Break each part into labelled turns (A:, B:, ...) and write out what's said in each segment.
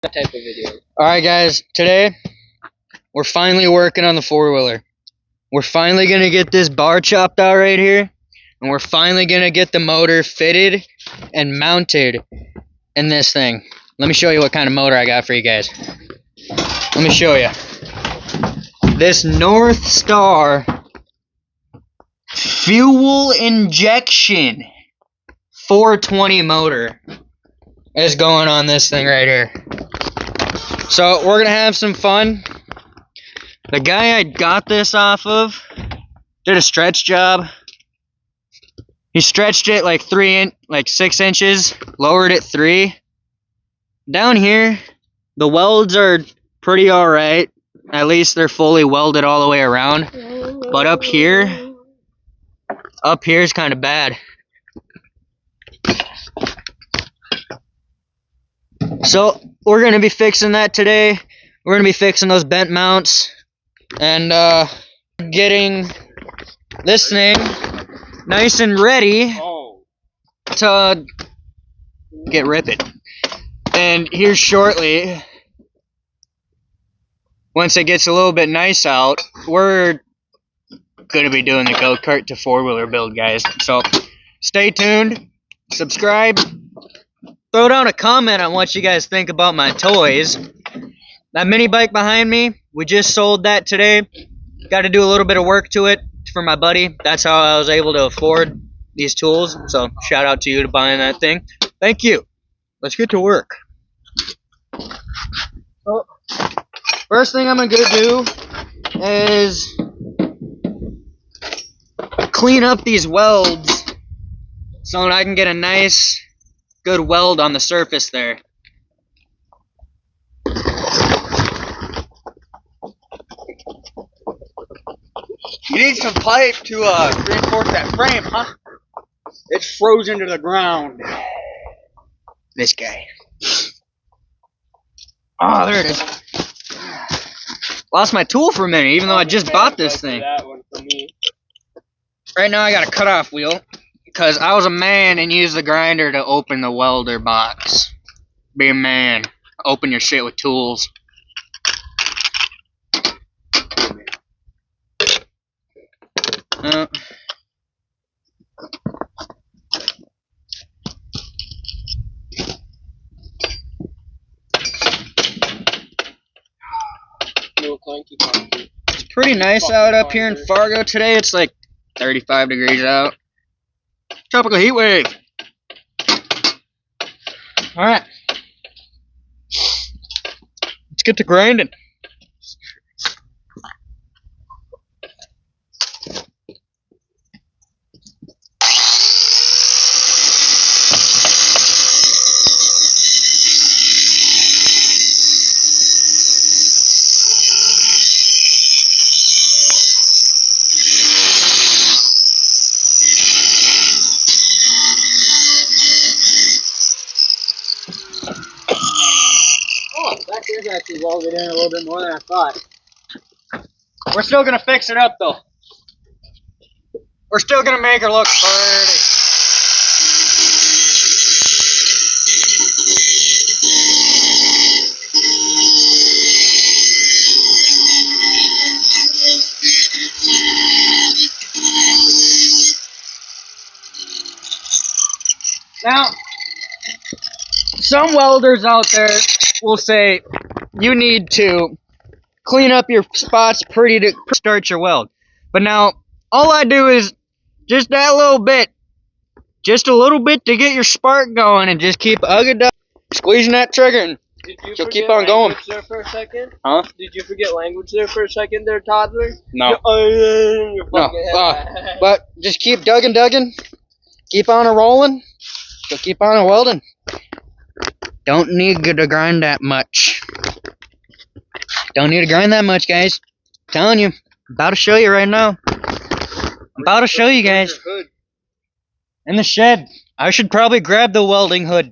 A: That type of video.
B: Alright guys, today we're finally working on the four-wheeler. We're finally going to get this bar chopped out right here, and we're finally going to get the motor fitted and mounted in this thing. Let me show you what kind of motor I got for you guys. Let me show you. This North Star fuel injection 420 motor is going on this thing right here. So we're gonna have some fun. The guy I got this off of did a stretch job. He stretched it like 6 inches, lowered it 3. Down here, the welds are pretty alright. At least they're fully welded all the way around. But up here is kind of bad. So we're gonna be fixing that today. We're gonna be fixing those bent mounts and getting this thing nice and ready to get ripping. And here shortly, once it gets a little bit nice out, we're gonna be doing the go-kart to four-wheeler build, guys. So stay tuned, subscribe, throw down a comment on what you guys think about my toys. That mini bike behind me, we just sold that today. Got to do a little bit of work to it for my buddy. That's how I was able to afford these tools. So shout out to you to buying that thing. Thank you. Let's get to work. So, first thing I'm going to do is clean up these welds so that I can get a nice, good weld on the surface there.
A: You need some pipe to reinforce that frame, huh? It's frozen to the ground.
B: This guy. Oh, there it is. Lost my tool for a minute, even though I just bought this thing.
A: That one for me.
B: Right now I got a cutoff wheel because I was a man and used the grinder to open the welder box. Be a man. Open your shit with tools. It's pretty nice out up here in Fargo today. It's like 35 degrees out. Tropical heat wave. Alright. Let's get to grinding.
A: That is actually welded in a little bit more than I thought.
B: We're still gonna fix it up though. We're still gonna make her look pretty. Now, some welders out there will say you need to clean up your spots pretty to start your weld. But now, all I do is just that little bit. Just a little bit to get your spark going and just keep squeezing that trigger and she'll keep on going.
A: There for a second?
B: Huh?
A: Did you forget language there for a second there, toddler?
B: No. But just keep dugging. Keep on rolling. So keep on welding. Don't need to grind that much. Don't need to grind that much, guys. I'm telling you. I'm about to show you right now. I'm about to show you guys. In the shed. I should probably grab the welding hood.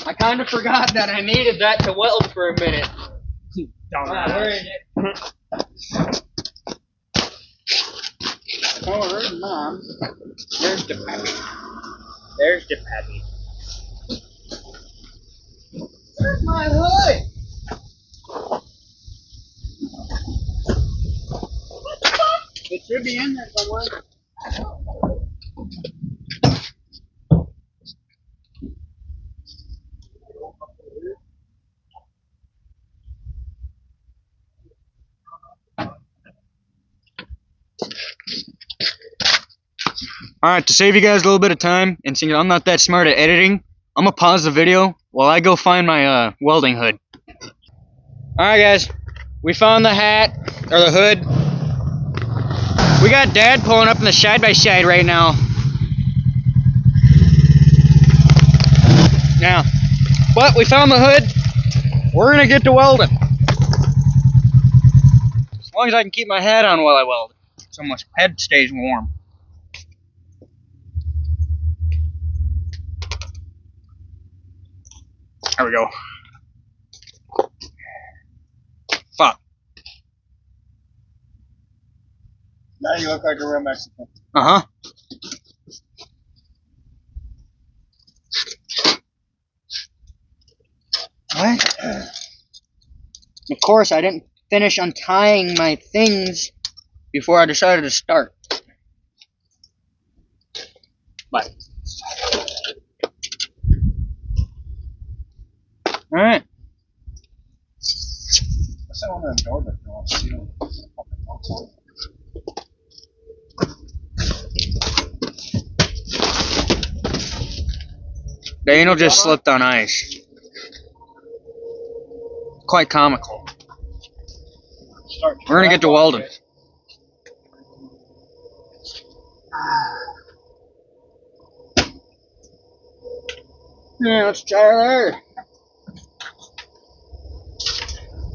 A: I kind of forgot that I needed that to weld for a minute.
B: Where is it?
A: Oh, there's Mom. There's the pappy. There's the pappy. Where's my hood? It should be in there somewhere.
B: Alright, to save you guys a little bit of time, and since I'm not that smart at editing, I'm gonna pause the video while I go find my welding hood. Alright guys, we found the hat, or the hood. We got Dad pulling up in the side-by-side right now. Now, but we found the hood. We're gonna get to welding. As long as I can keep my hat on while I weld, so my head stays warm. There we go. Fuck.
A: Now you look like a real Mexican.
B: Uh-huh. What? Of course, I didn't finish untying my things before I decided to start. But. Alright.
A: What's that one on the door that you want to seal?
B: Daniel just slipped on ice. Quite comical. We're gonna get to welding. Yeah, let's try her there.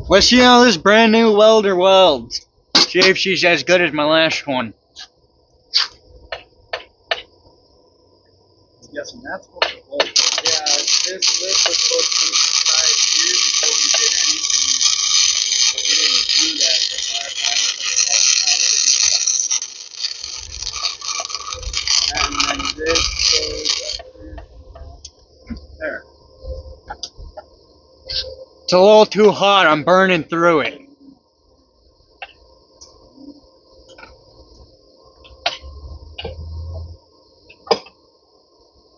B: Let's see how this brand new welder welds. See if she's as good as my last one.
A: I'm guessing that's what the whole. Yeah, this lip was supposed to be inside here before we did anything. But we didn't do that. That's why I found it. And then this goes up here. There.
B: It's a little too hot. I'm burning through it.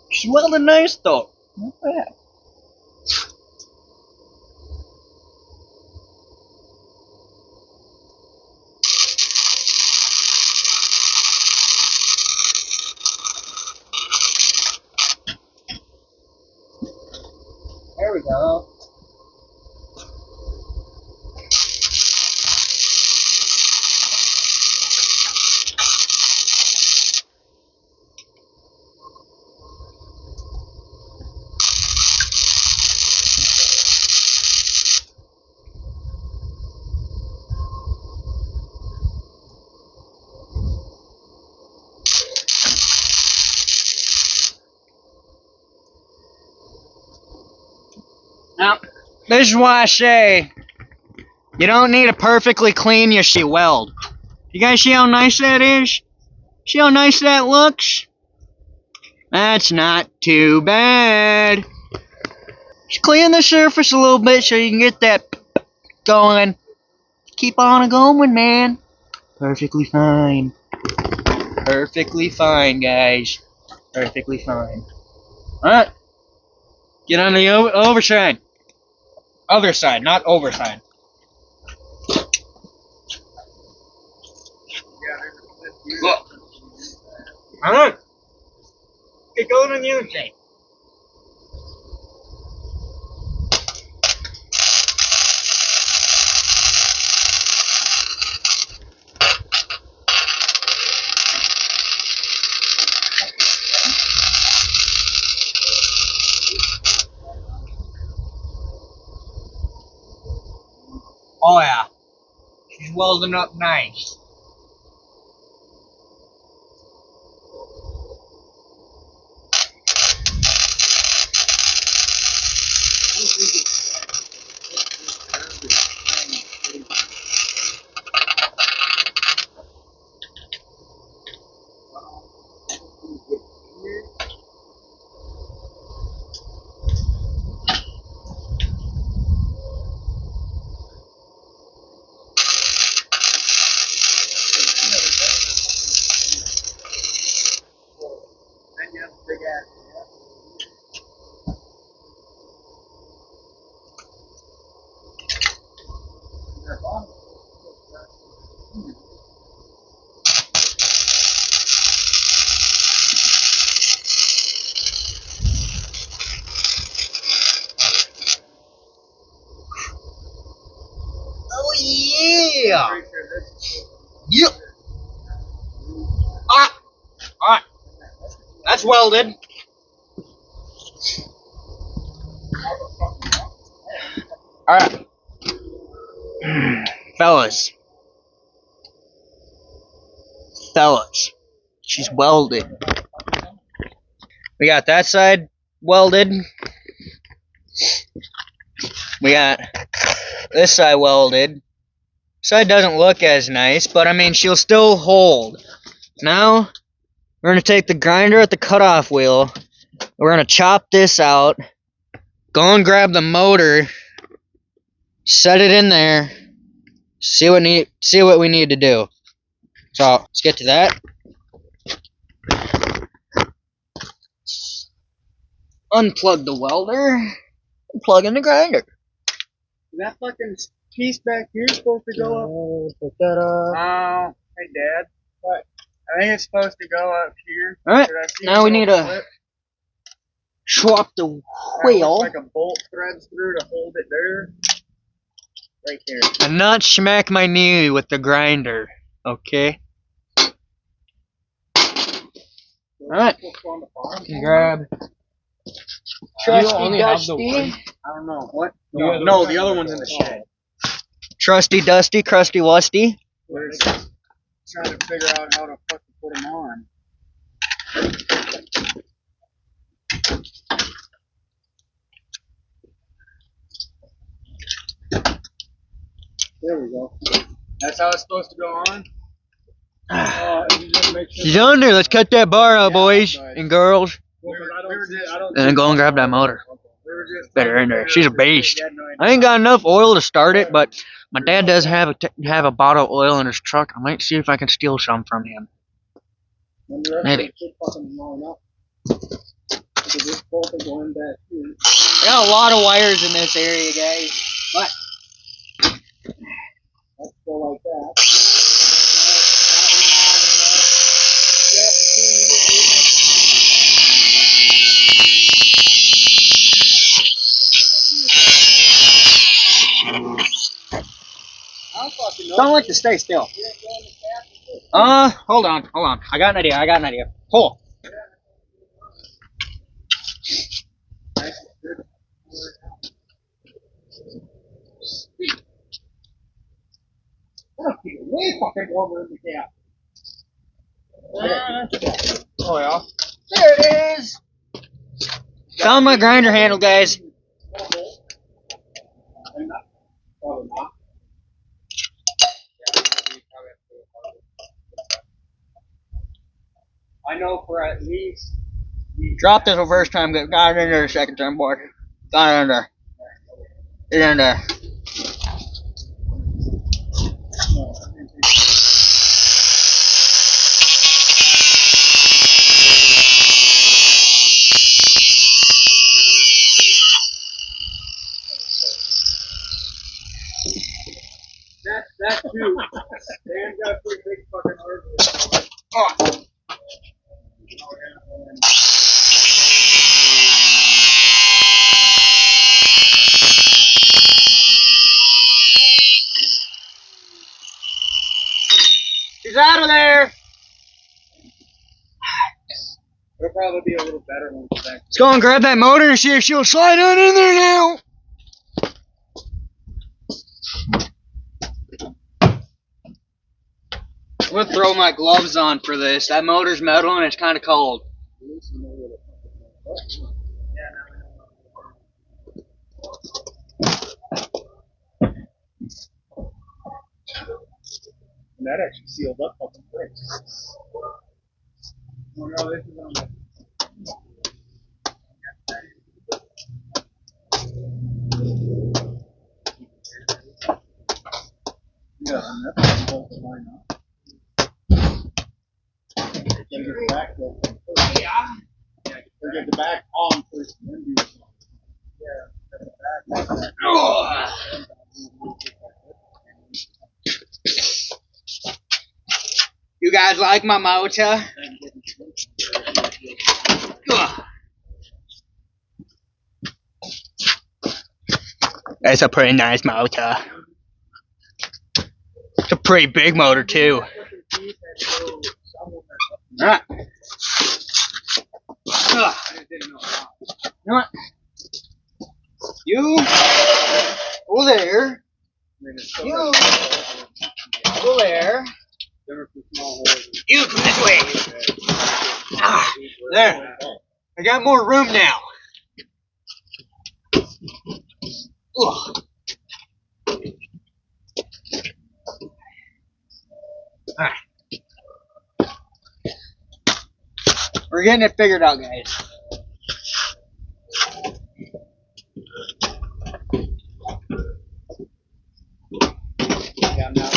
B: She's welding nice though. Not bad. There we go. Now, this is why I say you don't need to perfectly clean your weld. You guys see how nice that is? See how nice that looks? That's not too bad. Just clean the surface a little bit so you can get that going. Keep on going, man. Perfectly fine. Perfectly fine, guys. Perfectly fine. Alright. Get on the overside. Other side, not overside. Look. Alright. Get going on the other side. Oh yeah. She's welding up nice. Yeah.
A: I'm pretty sure this is
B: Yep. Ah. Alright. That's welded. Alright. Fellas. She's welded. We got that side welded. We got this side welded. Side doesn't look as nice, but I mean, she'll still hold. Now, we're going to take the grinder at the cutoff wheel. We're going to chop this out. Go and grab the motor. Set it in there. See what we need to do. So, let's get to that. Unplug the welder. And plug in the grinder.
A: that fucking piece back here supposed to go up?
B: Put that up.
A: Oh, hey Dad. What? I think it's supposed to go up here.
B: Alright, now we need to
A: flip?
B: swap the
A: That
B: wheel.
A: looks like a bolt threads through to hold it there. Right there.
B: And not smack my knee with the grinder. Okay? Alright. Grab. Trusty Dusty.
A: I don't know. What? No, the other one's in the shed.
B: Trusty Dusty, Crusty Wusty.
A: We're just trying to figure out how to fucking put them on. There we go. That's how it's supposed to go on? You just make sure
B: She's under. Let's cut that bar out, boys and girls. And then go and grab that motor. Better in there. She's a beast. I ain't got enough oil to start it, but my dad does have a bottle of oil in his truck. I might see if I can steal some from him. Maybe. I got a lot of wires in this area, guys. But
A: Let's go like that.
B: don't like to stay still. Hold on. I got an idea. Pull.
A: Way fucking warmer in the cab. Oh yeah.
B: There it is. Found my grinder handle, guys.
A: I know for at least.
B: Dropped it the first time, got it in there the second time, boy. Got it in there. Get in there.
A: That too. Dan got a pretty big fucking hardware.
B: Oh. She's out of there.
A: It'll probably be a little better one today.
B: Let's go and grab that motor and see if she'll slide on in there now. I'm gonna throw my gloves on for this. That motor's metal and it's kind of cold.
A: And that actually sealed up fucking quick. Oh no, this is on the. Yeah, and that's the whole line up. Get the back open first. Yeah. Or get the back on first and then do the front. Yeah, get the back like that.
B: You guys like my motor? That's a pretty nice motor. It's a pretty big motor too. Alright. You know what? You go there. You go there. You come this way. Ah, there. I got more room now. Ugh. Alright. We're getting it figured out, guys.
A: Yeah, I'm not.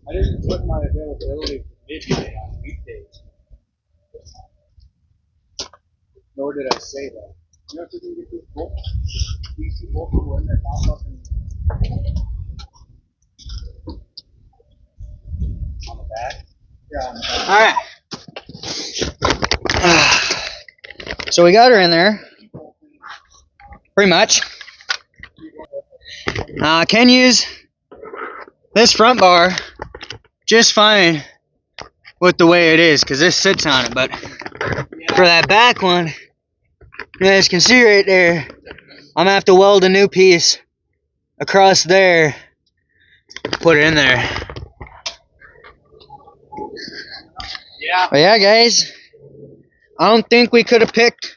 A: I didn't put my availability for midnight on weekdays. Nor did I say that. You know if we can get this book? These two books will in there pop up and on the back? Yeah, on the back.
B: Alright. So we got her in there. Pretty much. I can use this front bar just fine with the way it is, because this sits on it, but for that back one, you guys can see right there, I'm gonna have to weld a new piece across there, put it in there.
A: Yeah.
B: But yeah, guys, I don't think we could have picked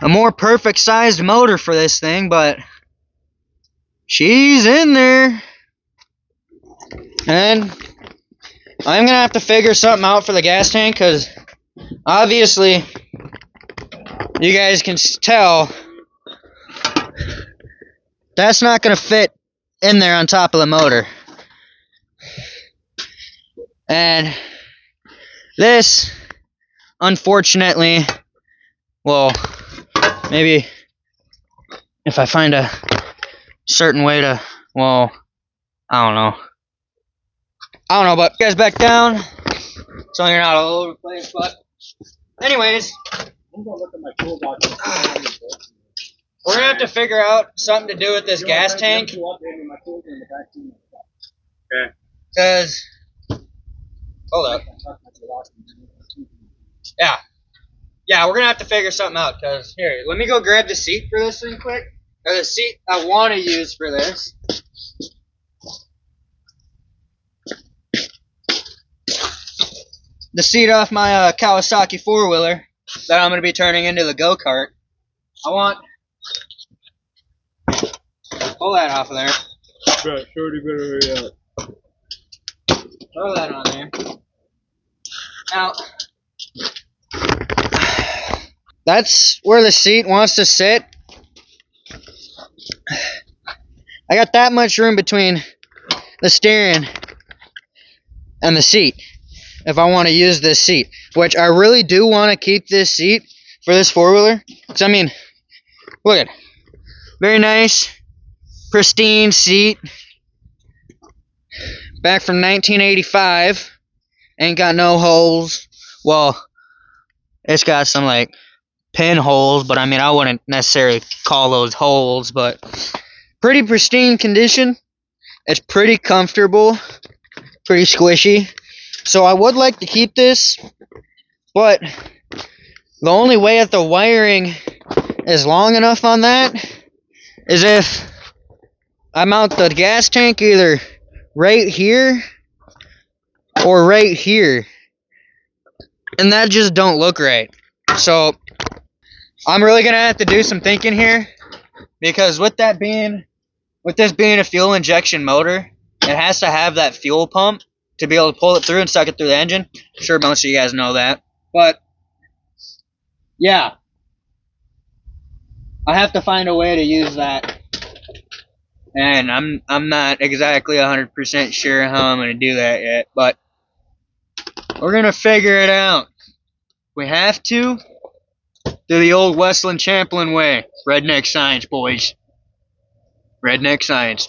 B: a more perfect sized motor for this thing, but she's in there. And I'm gonna have to figure something out for the gas tank, because obviously you guys can tell that's not gonna fit in there on top of the motor. And this, unfortunately, well, maybe if I find a certain way to, well, I don't know, but you guys back down so you're not all over the place. But anyways,
A: I'm gonna look at my toolbox.
B: we're gonna have to figure out something to do with this gas tank,
A: Okay.
B: because hold up, yeah, we're gonna have to figure something out, because here, let me go grab the seat for this thing quick, or the seat I want to use for this. The seat off my Kawasaki four-wheeler that I'm going to be turning into the go-kart. I want... Pull that off of there.
A: Right, shorty better hurry up.
B: Throw that on there. Now, that's where the seat wants to sit. I got that much room between the steering and the seat if I want to use this seat, which I really do want to keep this seat for this four-wheeler, because I mean, look at it. Very nice, pristine seat, back from 1985. Ain't got no holes. Well, it's got some like pinholes, but I mean, I wouldn't necessarily call those holes, but pretty pristine condition. It's pretty comfortable, pretty squishy. So I would like to keep this, but the only way that the wiring is long enough on that is if I mount the gas tank either right here or right here, and that just don't look right. So I'm really gonna have to do some thinking here, because with this being a fuel injection motor, it has to have that fuel pump to be able to pull it through and suck it through the engine. I'm sure most of you guys know that, but yeah, I have to find a way to use that, and I'm not exactly 100% sure how I'm gonna do that yet, but we're gonna figure it out. We have to do the old Westland Champlin way. Redneck science, boys. Redneck science.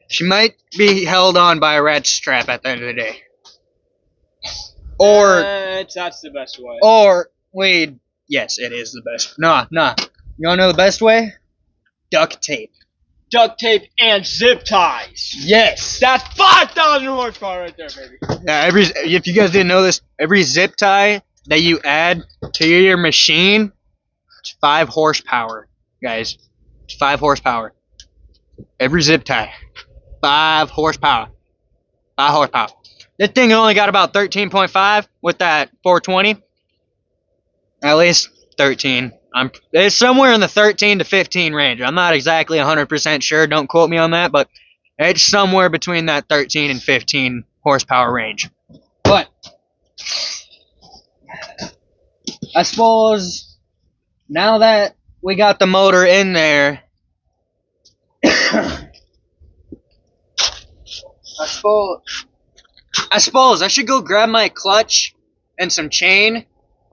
B: She might be held on by a rat strap at the end of the day. Or
A: that's the best way.
B: Or wait, yes, it is the best. Nah. You wanna know the best way? duct tape.
A: Duct tape and zip ties.
B: Yes.
A: That's 5,000 horsepower right there, baby.
B: Yeah, if you guys didn't know this, every zip tie that you add to your machine, it's 5 horsepower, guys. It's 5 horsepower. Every zip tie. 5 horsepower. 5 horsepower. This thing only got about 13.5 with that 420. At least 13. It's somewhere in the 13 to 15 range. I'm not exactly 100% sure. Don't quote me on that, but it's somewhere between that 13 and 15 horsepower range. But I suppose now that we got the motor in there, I suppose I should go grab my clutch and some chain,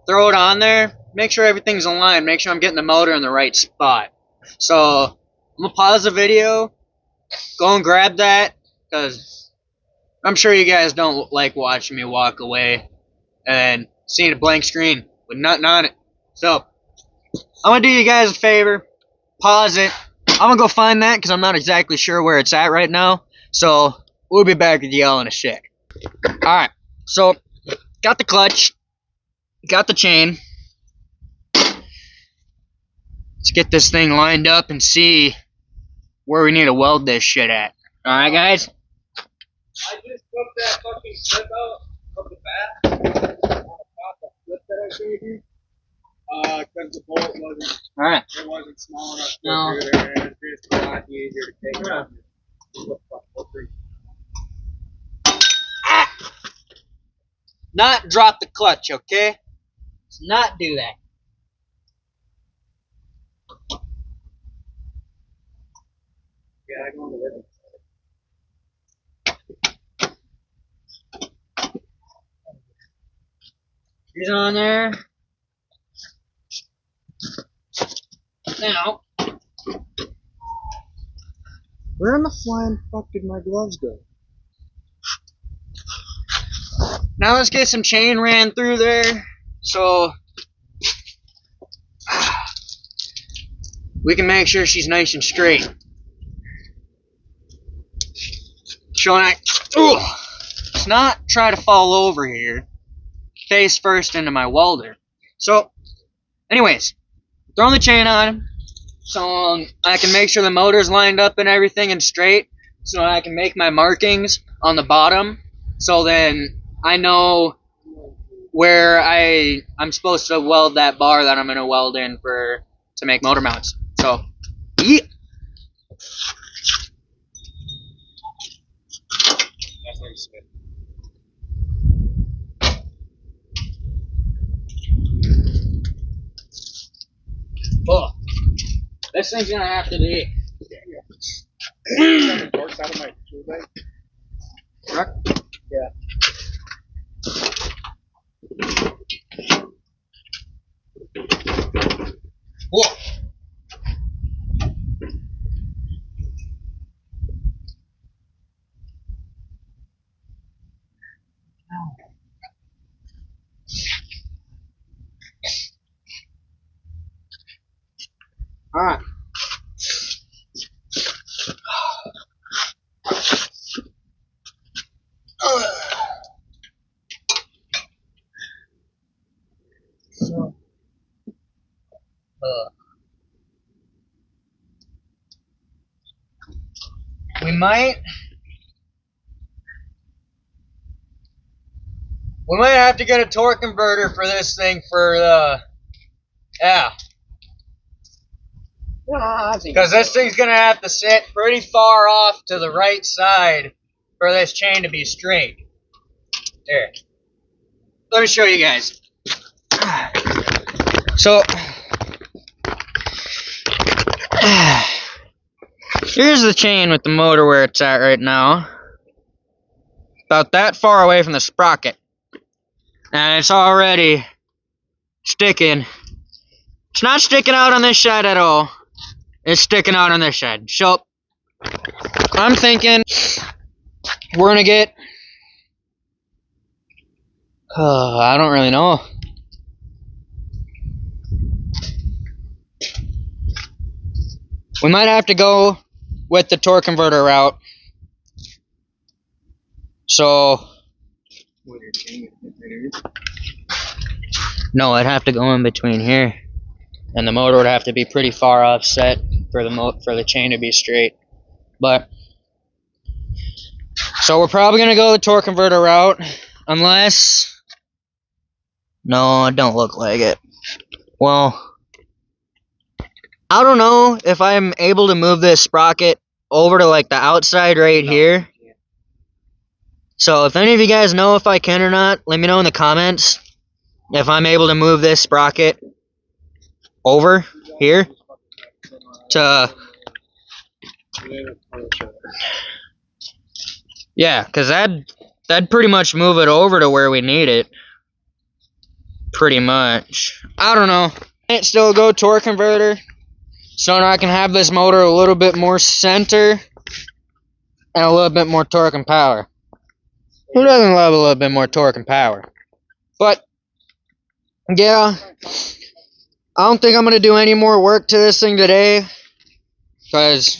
B: throw it on there, make sure everything's aligned, make sure I'm getting the motor in the right spot. So I'm gonna pause the video, go and grab that, because I'm sure you guys don't like watching me walk away and seeing a blank screen with nothing on it. So I'm gonna do you guys a favor, pause it. I'm gonna go find that because I'm not exactly sure where it's at right now. So we'll be back with y'all in a sec. Alright, so got the clutch, got the chain. Let's get this thing lined up and see where we need to weld this shit at. Alright, guys?
A: I just took that fucking clip out of the back. The clip that I showed you. Because the bolt
B: Alright.
A: wasn't small enough to
B: No.
A: go through there, and it's just a lot easier to take it out.
B: Not drop the clutch, okay? Let's not do that.
A: Yeah, I go on the living side.
B: She's on there. Now, where in the flying fuck did my gloves go? Now let's get some chain ran through there, so we can make sure she's nice and straight. Let's not try to fall over here, face first into my welder. So, anyways, throwing the chain on, so I can make sure the motor's lined up and everything and straight, so I can make my markings on the bottom, so then I know where I'm supposed to weld that bar that I'm gonna weld in to make motor mounts. So, yeah.
A: That's what he said.
B: Oh, this thing's gonna have to be.
A: The torques out of my tool bag.
B: Truck?
A: Yeah.
B: Whoa. All right. So, we might have to get a torque converter for this thing yeah. Because this thing's gonna have to sit pretty far off to the right side for this chain to be straight. Here. Let me show you guys. So, here's the chain with the motor where it's at right now. About that far away from the sprocket. And it's already sticking. It's not sticking out on this side at all. It's sticking out on this side. So, I'm thinking we're gonna get... I don't really know. We might have to go with the torque converter route. So, no, I'd have to go in between here, and the motor would have to be pretty far offset for the chain to be straight. But so we're probably gonna go the torque converter route, unless. No, it don't look like it. Well, I don't know if I'm able to move this sprocket over to like the outside right here. So if any of you guys know if I can or not, let me know in the comments if I'm able to move this sprocket over here to. Yeah, because that'd pretty much move it over to where we need it. Pretty much. I don't know. Can't still go torque converter. So now I can have this motor a little bit more center and a little bit more torque and power. Who doesn't love a little bit more torque and power? But yeah, I don't think I'm gonna do any more work to this thing today, because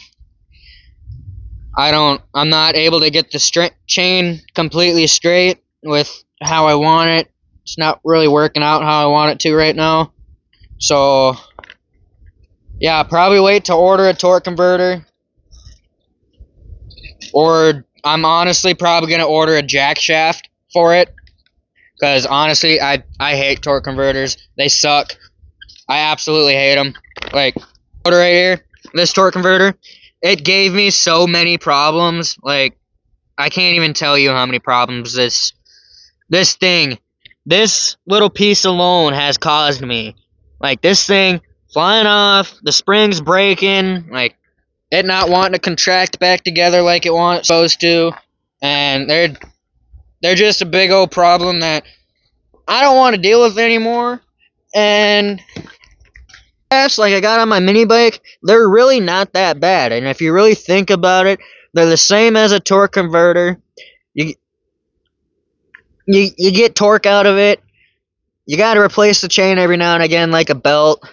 B: I'm not able to get the chain completely straight with how I want it. It's not really working out how I want it to right now. So yeah, probably wait to order a torque converter. Or I'm honestly probably going to order a jack shaft for it. Because honestly, I hate torque converters. They suck. I absolutely hate them. Like, right here, this torque converter, it gave me so many problems. Like, I can't even tell you how many problems this little piece alone has caused me. Like, this thing flying off, the springs breaking, like, it not wanting to contract back together like it's supposed to, and they're just a big old problem that I don't want to deal with anymore. And like I got on my mini bike, they're really not that bad, and if you really think about it, they're the same as a torque converter. You get torque out of it. You got to replace the chain every now and again like a belt.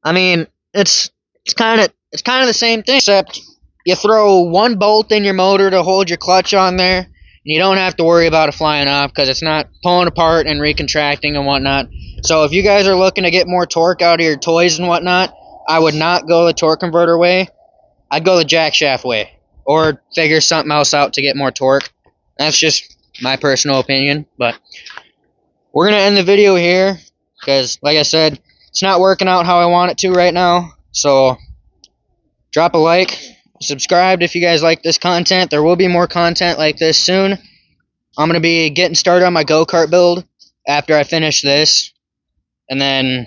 B: I mean, it's kind of the same thing, except you throw one bolt in your motor to hold your clutch on there, and you don't have to worry about it flying off because it's not pulling apart and recontracting and whatnot. So if you guys are looking to get more torque out of your toys and whatnot, I would not go the torque converter way. I'd go the jack shaft way, or figure something else out to get more torque. That's just my personal opinion, but we're going to end the video here because, like I said, it's not working out how I want it to right now. So drop a like, subscribe if you guys like this content. There will be more content like this soon. I'm going to be getting started on my go-kart build after I finish this. And then,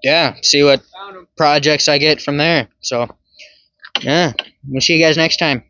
B: yeah, see what projects I get from there. So, yeah, we'll see you guys next time.